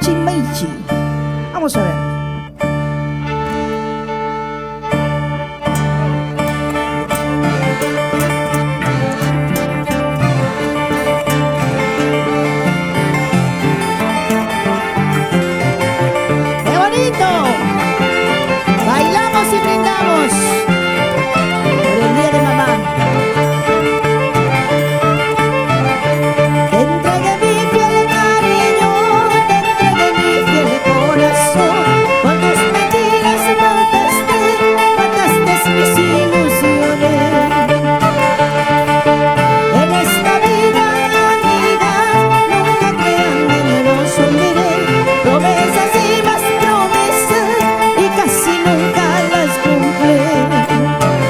Maichi Maichi. Vamos a ver. Bailamos y brindamos por el día de mamá. Te entregué mi fiel cariño, te entregué mi fiel corazón. Con tus mentiras mataste mis ilusiones. En esta vida, amiga, nunca crean que me los olvidé. Promesas y más promesas y casi nunca las cumple.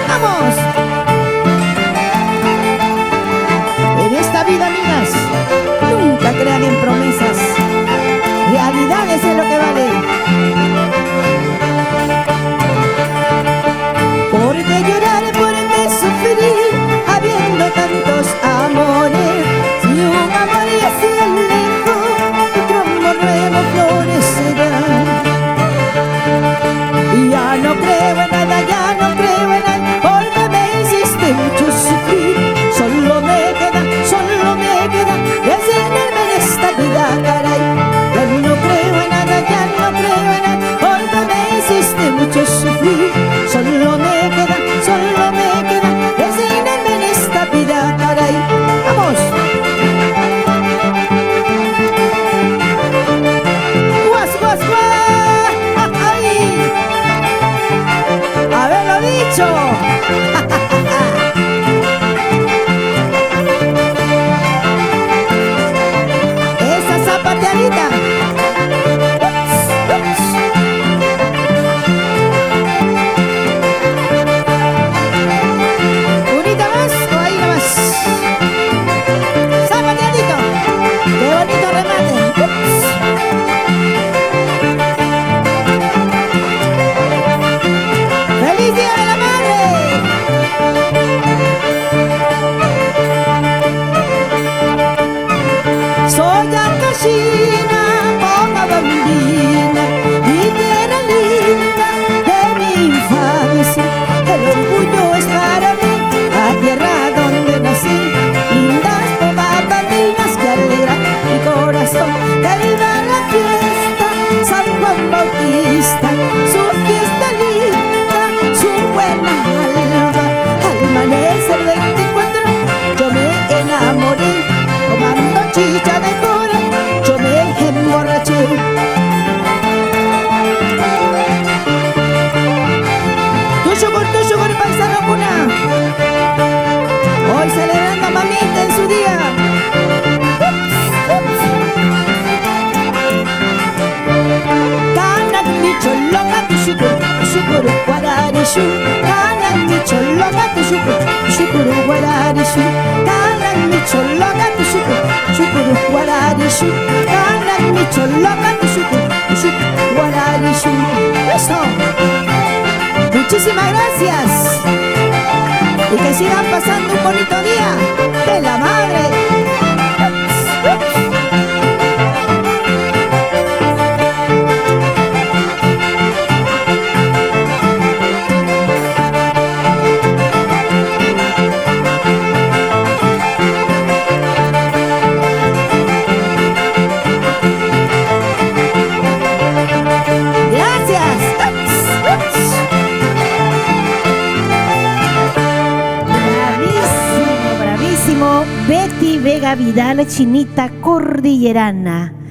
¡Vamos! En esta vida, amigas, nunca crean en promesas. Realidades es lo que vale. ¿Por qué llorar? ¿Por qué sufrir? Habiendo tantos amores. Si un amor ya se alejó, otro amor nuevo florecerá. Y ya no creo en nada, ya no creo en nada, porque me hiciste mucho sufrir. Solo me queda resignarme en esta vida, caray. Ya no creo en nada, ya no creo en nada, porque me hiciste mucho sufrir. Solo me queda resignarme en esta vida, caray. ¡Vamos! ¡Guas, guas, guas! ¡Ay! ¡Haberlo dicho! Esa zapateadita. ¿Unita más o ahí nomás? Zapateadito. ¡Qué bonito remate! ¡Feliz Día de la Madre! Soy Akashina, mamá bambina, mi tierra linda de mi infancia. El orgullo es para mí, la tierra donde nací. Lindas mamás bandinas que alegran mi corazón. Que viva la fiesta, San Juan Bautista, su fiesta linda, su buena alma. Al amanecer del 24 yo me enamoré, tomando chicha de cora, yo me emborraché. Tu sugar, paisano cuna. Hoy celebrando a mamita en su día. Kanan mi choloka, tu sugar, guararishu. Kanan mi choloka, tu sugar, guararishu. Kanan mi choloka, tu sugar, guararishu. Kanan mi choloka, tu sugar, guararishu. Eso. Muchísimas gracias. Y que sigan pasando un bonito día de la madre. Betty Vega Vidal, Chinita Cordillerana.